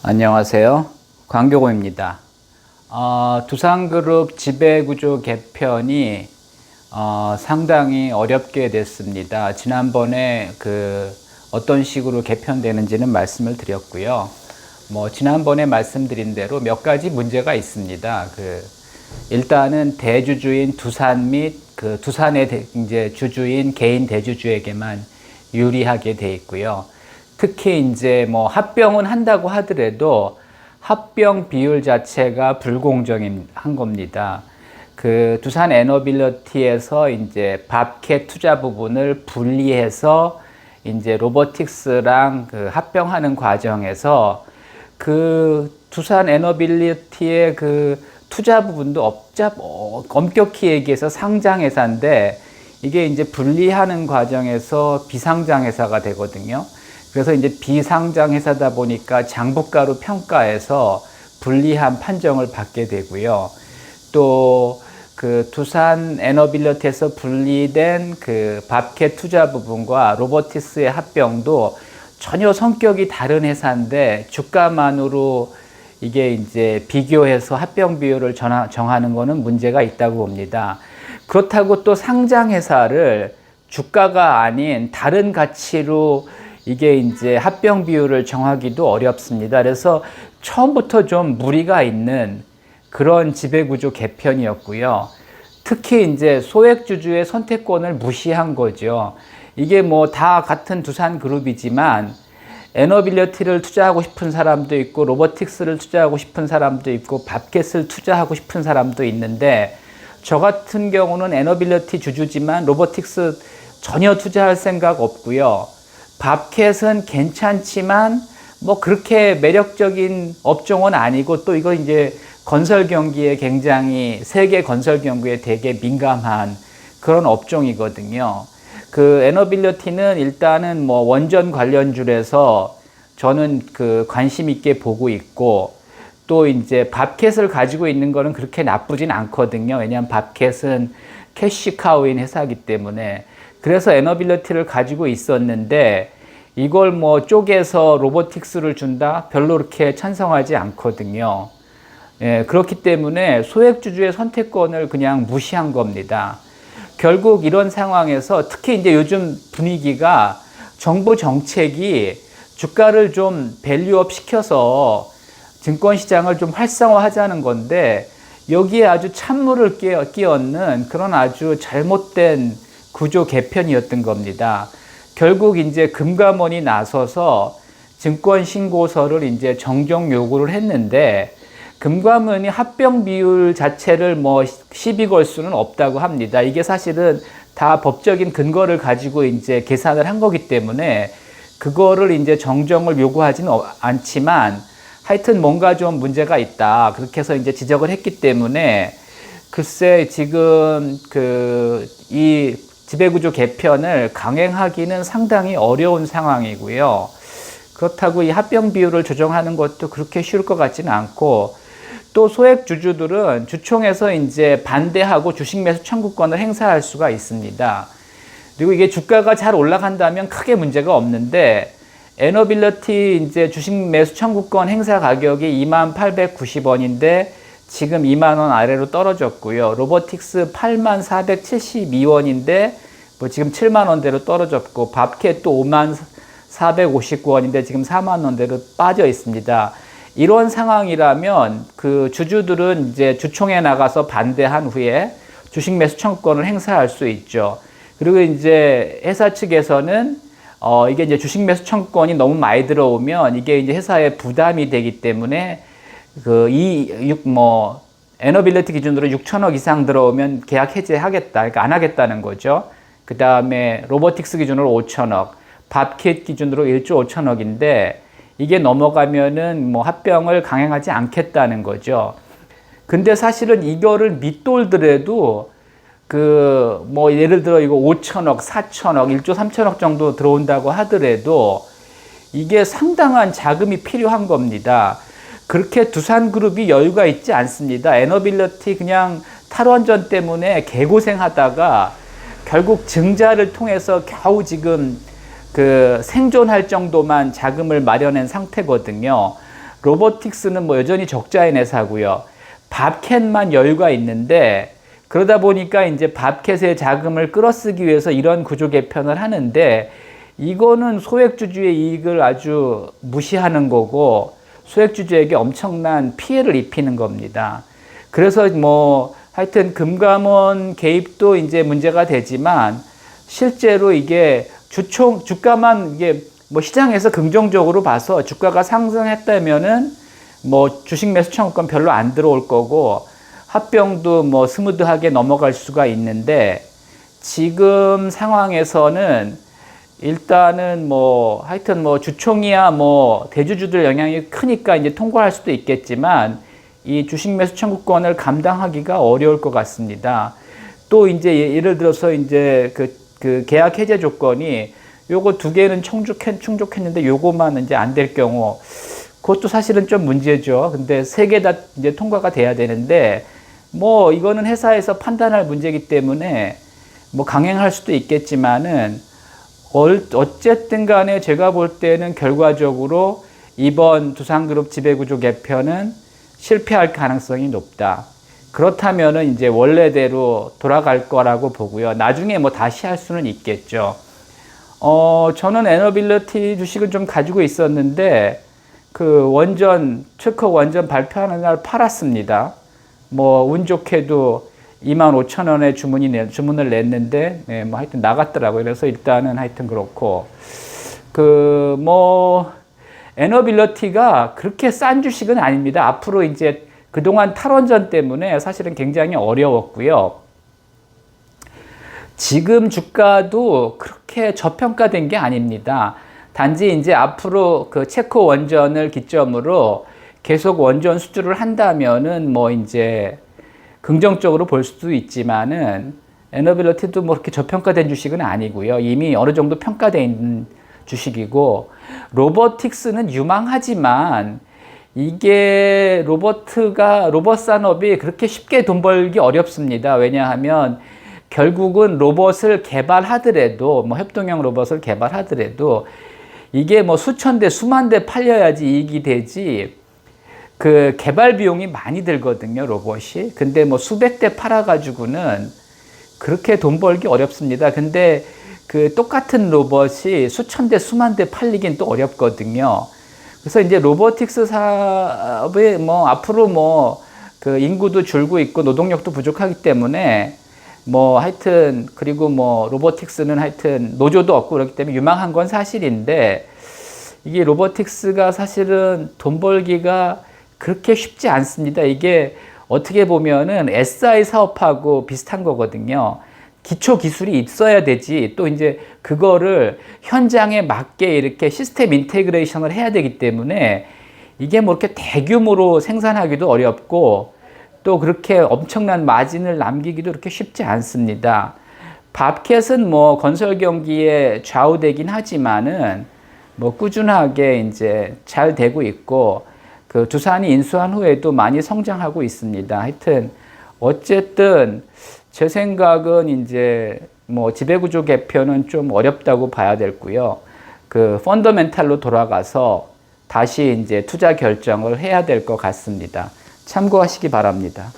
안녕하세요. 광교고입니다. 두산그룹 지배구조 개편이 상당히 어렵게 됐습니다. 지난번에 어떤 식으로 개편되는지는 말씀을 드렸고요. 지난번에 말씀드린 대로 몇 가지 문제가 있습니다. 일단은 대주주인 두산 및 두산의 이제 주주인 개인 대주주에게만 유리하게 돼 있고요. 특히 이제 합병은 한다고 하더라도 합병 비율 자체가 불공정한 겁니다. 두산 에너빌리티에서 이제 밥캣 투자 부분을 분리해서 이제 로보틱스랑 합병하는 과정에서 두산 에너빌리티의 투자 부분도 엄격히 얘기해서 상장회사인데 이게 이제 분리하는 과정에서 비상장회사가 되거든요. 그래서 이제 비상장회사다 보니까 장부가로 평가해서 불리한 판정을 받게 되고요. 또 두산 에너빌리티에서 분리된 밥캣 투자 부분과 로보틱스의 합병도 전혀 성격이 다른 회사인데 주가만으로 이게 이제 비교해서 합병 비율을 정하는 거는 문제가 있다고 봅니다. 그렇다고 또 상장회사를 주가가 아닌 다른 가치로 이게 이제 합병 비율을 정하기도 어렵습니다. 그래서 처음부터 좀 무리가 있는 그런 지배구조 개편이었고요. 특히 이제 소액주주의 선택권을 무시한 거죠. 이게 다 같은 두산 그룹이지만 에너빌리티를 투자하고 싶은 사람도 있고 로보틱스를 투자하고 싶은 사람도 있고 밥캣을 투자하고 싶은 사람도 있는데 저 같은 경우는 에너빌리티 주주지만 로보틱스 전혀 투자할 생각 없고요. 밥캣은 괜찮지만 그렇게 매력적인 업종은 아니고 또 이거 이제 건설 경기에 굉장히 세계 건설 경기에 되게 민감한 그런 업종이거든요. 에너빌리티는 일단은 원전 관련주에서 저는 관심 있게 보고 있고 또 이제 밥캣을 가지고 있는 거는 그렇게 나쁘진 않거든요. 왜냐하면 밥캣은 캐시카우인 회사이기 때문에. 그래서 에너빌리티를 가지고 있었는데 이걸 쪼개서 로보틱스를 준다? 별로 그렇게 찬성하지 않거든요. 예, 그렇기 때문에 소액주주의 선택권을 그냥 무시한 겁니다. 결국 이런 상황에서 특히 이제 요즘 분위기가 정부 정책이 주가를 좀 밸류업 시켜서 증권시장을 좀 활성화하자는 건데 여기에 아주 찬물을 끼얹는 그런 아주 잘못된 구조 개편이었던 겁니다. 결국 이제 금감원이 나서서 증권 신고서를 이제 정정 요구를 했는데 금감원이 합병 비율 자체를 시비 걸 수는 없다고 합니다. 이게 사실은 다 법적인 근거를 가지고 이제 계산을 한 거기 때문에 그거를 이제 정정을 요구하지는 않지만 하여튼 뭔가 좀 문제가 있다. 그렇게 해서 이제 지적을 했기 때문에 글쎄 지금 이 지배구조 개편을 강행하기는 상당히 어려운 상황이고요. 그렇다고 이 합병 비율을 조정하는 것도 그렇게 쉬울 것 같지는 않고 또 소액 주주들은 주총에서 이제 반대하고 주식 매수 청구권을 행사할 수가 있습니다. 그리고 이게 주가가 잘 올라간다면 크게 문제가 없는데 에너빌리티 이제 주식 매수 청구권 행사 가격이 2890원인데 지금 2만 원 아래로 떨어졌고요. 로보틱스 8472원인데 지금 7만 원대로 떨어졌고 밥캣 또 5만 459원인데 지금 4만 원대로 빠져 있습니다. 이런 상황이라면 주주들은 이제 주총에 나가서 반대한 후에 주식 매수 청구권을 행사할 수 있죠. 그리고 이제 회사 측에서는 이게 이제 주식 매수 청구권이 너무 많이 들어오면 이게 이제 회사에 부담이 되기 때문에 에너빌리티 기준으로 6천억 이상 들어오면 계약 해제하겠다. 그러니까 안 하겠다는 거죠. 그 다음에 로보틱스 기준으로 5천억, 밥캣 기준으로 1조 5천억인데 이게 넘어가면은 합병을 강행하지 않겠다는 거죠. 근데 사실은 이거를 밑돌더라도 예를 들어 이거 5천억, 4천억, 1조 3천억 정도 들어온다고 하더라도 이게 상당한 자금이 필요한 겁니다. 그렇게 두산그룹이 여유가 있지 않습니다. 에너빌리티 그냥 탈원전 때문에 개고생하다가 결국 증자를 통해서 겨우 지금 생존할 정도만 자금을 마련한 상태거든요. 로보틱스는 뭐 여전히 적자인 회사고요. 밥캣만 여유가 있는데 그러다 보니까 이제 밥캣의 자금을 끌어쓰기 위해서 이런 구조 개편을 하는데 이거는 소액주주의 이익을 아주 무시하는 거고 소액주주에게 엄청난 피해를 입히는 겁니다. 그래서 뭐 하여튼 금감원 개입도 이제 문제가 되지만 실제로 이게 주가만 이게 뭐 시장에서 긍정적으로 봐서 주가가 상승했다면은 뭐 주식 매수 청구권 별로 안 들어올 거고 합병도 뭐 스무드하게 넘어갈 수가 있는데 지금 상황에서는 일단은 뭐 하여튼 뭐 주총이야 뭐 대주주들 영향이 크니까 이제 통과할 수도 있겠지만 이 주식 매수 청구권을 감당하기가 어려울 것 같습니다. 또 이제 예를 들어서 이제 그 계약 해제 조건이 요거 두 개는 충족했는데 요거만 이제 안 될 경우 그것도 사실은 좀 문제죠. 근데 세 개 다 이제 통과가 돼야 되는데 뭐 이거는 회사에서 판단할 문제이기 때문에 뭐 강행할 수도 있겠지만은 어쨌든 간에 제가 볼 때는 결과적으로 이번 두산그룹 지배구조 개편은 실패할 가능성이 높다. 그렇다면은 이제 원래대로 돌아갈 거라고 보고요. 나중에 뭐 다시 할 수는 있겠죠. 저는 에너빌리티 주식을 좀 가지고 있었는데 그 최코 원전 발표하는 날 팔았습니다. 뭐 운 좋게도 25,000원에 주문을 냈는데 네, 뭐 하여튼 나갔더라고요. 그래서 일단은 하여튼 그렇고 뭐 에너빌리티가 그렇게 싼 주식은 아닙니다. 앞으로 이제 그동안 탈원전 때문에 사실은 굉장히 어려웠고요. 지금 주가도 그렇게 저평가된 게 아닙니다. 단지 이제 앞으로 그 체코 원전을 기점으로 계속 원전 수주를 한다면은 뭐 이제 긍정적으로 볼 수도 있지만은 에너빌리티도 뭐 그렇게 저평가된 주식은 아니고요. 이미 어느 정도 평가되어 있는 주식이고 로보틱스는 유망하지만 이게 로봇 산업이 그렇게 쉽게 돈 벌기 어렵습니다. 왜냐하면 결국은 로봇을 개발하더라도 뭐 협동형 로봇을 개발하더라도 이게 뭐 수천 대 수만 대 팔려야지 이익이 되지 그 개발 비용이 많이 들거든요, 로봇이. 근데 뭐 수백 대 팔아가지고는 그렇게 돈 벌기 어렵습니다. 근데 그 똑같은 로봇이 수천 대 수만 대 팔리긴 또 어렵거든요. 그래서 이제 로보틱스 사업이 뭐 앞으로 뭐 그 인구도 줄고 있고 노동력도 부족하기 때문에 뭐 하여튼 그리고 뭐 로보틱스는 하여튼 노조도 없고 그렇기 때문에 유망한 건 사실인데 이게 로보틱스가 사실은 돈 벌기가 그렇게 쉽지 않습니다. 이게 어떻게 보면은 SI 사업하고 비슷한 거거든요. 기초 기술이 있어야 되지 또 이제 그거를 현장에 맞게 이렇게 시스템 인테그레이션을 해야 되기 때문에 이게 뭐 이렇게 대규모로 생산하기도 어렵고 또 그렇게 엄청난 마진을 남기기도 그렇게 쉽지 않습니다. 밥캣은 뭐 건설 경기에 좌우되긴 하지만은 뭐 꾸준하게 이제 잘 되고 있고 그 두산이 인수한 후에도 많이 성장하고 있습니다. 하여튼 어쨌든 제 생각은 이제 뭐 지배구조 개편은 좀 어렵다고 봐야 되고요. 그 펀더멘탈로 돌아가서 다시 이제 투자 결정을 해야 될 것 같습니다. 참고하시기 바랍니다.